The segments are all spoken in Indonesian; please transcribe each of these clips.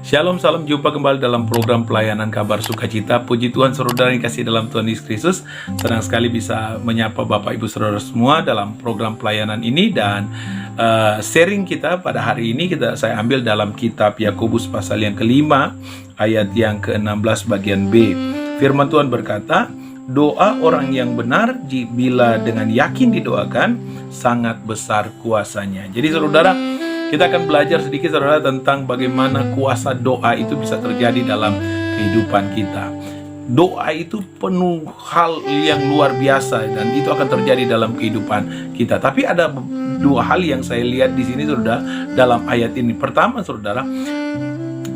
Shalom, salam jumpa kembali dalam program pelayanan kabar sukacita. Puji Tuhan, saudara yang kasih dalam Tuhan Yesus Kristus. Senang sekali bisa menyapa Bapak Ibu Saudara semua dalam program pelayanan ini. Dan sharing kita pada hari ini saya ambil dalam kitab Yakobus pasal yang kelima, ayat yang ke-16 bagian B. Firman Tuhan berkata, doa orang yang benar bila dengan yakin didoakan, sangat besar kuasanya. Jadi saudara, kita akan belajar sedikit saudara tentang bagaimana kuasa doa itu bisa terjadi dalam kehidupan kita. Doa itu penuh hal yang luar biasa dan itu akan terjadi dalam kehidupan kita. Tapi ada dua hal yang saya lihat di sini saudara dalam ayat ini. Pertama saudara,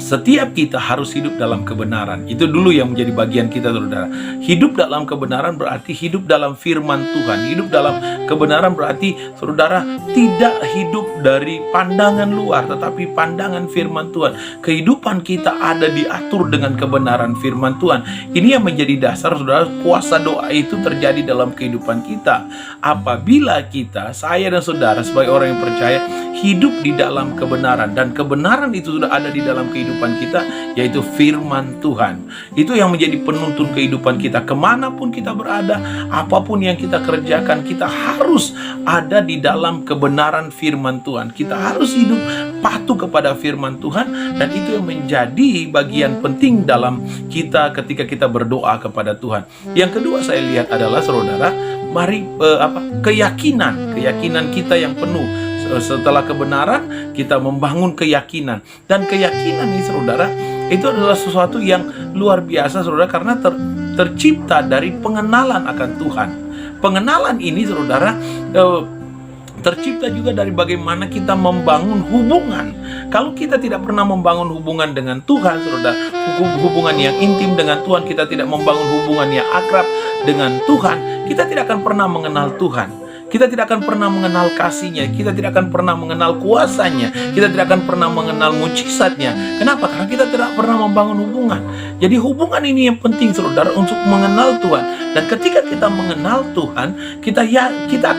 setiap kita harus hidup dalam kebenaran. Itu dulu yang menjadi bagian kita saudara. Hidup dalam kebenaran berarti hidup dalam firman Tuhan. Hidup dalam kebenaran berarti saudara tidak hidup dari pandangan luar, tetapi pandangan firman Tuhan. Kehidupan kita ada diatur dengan kebenaran firman Tuhan. Ini yang menjadi dasar saudara, kuasa doa itu terjadi dalam kehidupan kita. Apabila kita, saya dan saudara sebagai orang yang percaya, hidup di dalam kebenaran, dan kebenaran itu sudah ada di dalam kehidupan kita, yaitu firman Tuhan. Itu yang menjadi penuntun kehidupan kita. Kemanapun kita berada, apapun yang kita kerjakan, kita harus ada di dalam kebenaran firman Tuhan. Kita harus hidup patuh kepada firman Tuhan, dan itu yang menjadi bagian penting dalam kita ketika kita berdoa kepada Tuhan. Yang kedua saya lihat adalah saudara, mari keyakinan kita yang penuh. Setelah kebenaran, kita membangun keyakinan. Dan keyakinan ini saudara, itu adalah sesuatu yang luar biasa saudara, karena tercipta dari pengenalan akan Tuhan. Pengenalan ini saudara tercipta juga dari bagaimana kita membangun hubungan. Kalau kita tidak pernah membangun hubungan dengan Tuhan saudara, hubungan yang intim dengan Tuhan, kita tidak membangun hubungan yang akrab dengan Tuhan, kita tidak akan pernah mengenal Tuhan. Kita tidak akan pernah mengenal kasih-Nya, kita tidak akan pernah mengenal kuasa-Nya, kita tidak akan pernah mengenal mujizat-Nya. Kenapa? Karena kita tidak pernah membangun hubungan. Jadi hubungan ini yang penting saudara untuk mengenal Tuhan. Dan ketika kita mengenal Tuhan, kita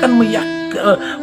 akan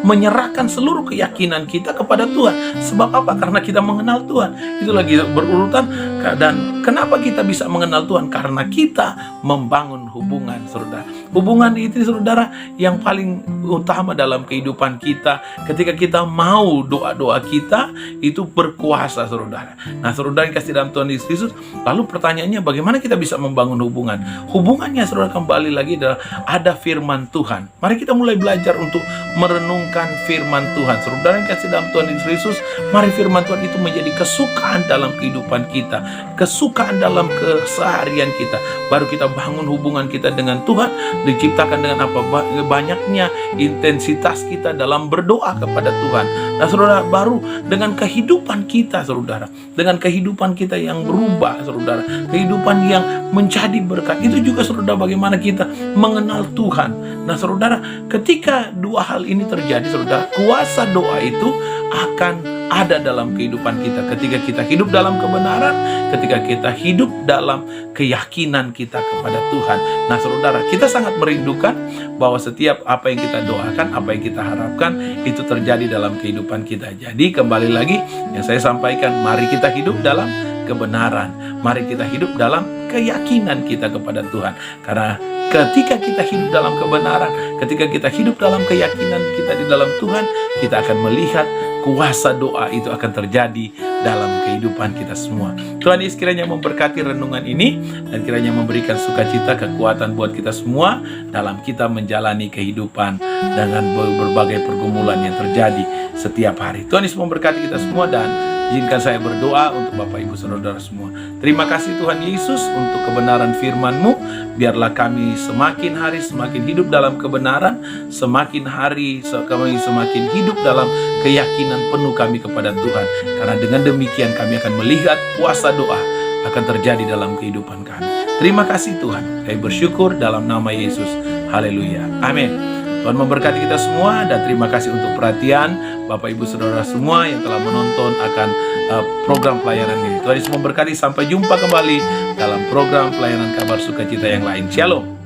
menyerahkan seluruh keyakinan kita kepada Tuhan. Sebab apa? Karena kita mengenal Tuhan. Itu lagi berurutan. Dan kenapa kita bisa mengenal Tuhan? Karena kita membangun hubungan saudara. Hubungan itu saudara yang paling utama dalam kehidupan kita. Ketika kita mau doa-doa kita itu berkuasa saudara. Nah saudara yang kasih dalam Tuhan Yesus Kristus, lalu pertanyaannya bagaimana kita bisa membangun hubungan? Hubungannya saudara kembali lagi adalah ada firman Tuhan. Mari kita mulai belajar untuk merenungkan firman Tuhan. Saudara yang kasih dalam Tuhan Yesus Kristus, mari firman Tuhan itu menjadi kesukaan dalam kehidupan kita, kesukaan dalam keseharian kita. Baru kita bangun hubungan kita dengan Tuhan, diciptakan dengan apa? Banyaknya intensitas kita dalam berdoa kepada Tuhan. Nah saudara, baru dengan kehidupan kita saudara, dengan kehidupan kita yang berubah saudara, kehidupan yang menjadi berkat, itu juga saudara bagaimana kita mengenal Tuhan. Nah saudara, ketika dua hal ini terjadi saudara, kuasa doa itu akan ada dalam kehidupan kita. Ketika kita hidup dalam kebenaran, ketika kita hidup dalam keyakinan kita kepada Tuhan. Nah saudara, kita sangat merindukan bahwa setiap apa yang kita doakan, apa yang kita harapkan, itu terjadi dalam kehidupan kita. Jadi kembali lagi yang saya sampaikan, mari kita hidup dalam kebenaran. Mari kita hidup dalam keyakinan kita kepada Tuhan. Karena ketika kita hidup dalam kebenaran, ketika kita hidup dalam keyakinan kita di dalam Tuhan, kita akan melihat kuasa doa itu akan terjadi dalam kehidupan kita semua. Tuhan Yesus kiranya memberkati renungan ini dan kiranya memberikan sukacita, kekuatan buat kita semua dalam kita menjalani kehidupan dengan berbagai pergumulan yang terjadi setiap hari. Tuhan Yesus memberkati kita semua dan izinkan saya berdoa untuk Bapak Ibu Saudara semua. Terima kasih Tuhan Yesus untuk kebenaran firman-Mu. Biarlah kami semakin hari semakin hidup dalam kebenaran, semakin hari kami semakin hidup dalam keyakinan penuh kami kepada Tuhan. Karena dengan demikian kami akan melihat kuasa doa akan terjadi dalam kehidupan kami. Terima kasih Tuhan. Kami bersyukur dalam nama Yesus. Haleluya. Amin. Tuhan memberkati kita semua dan terima kasih untuk perhatian Bapak Ibu Saudara semua yang telah menonton akan program pelayanan ini. Tuhan Yesus memberkati, sampai jumpa kembali dalam program pelayanan kabar sukacita yang lain. Shalom.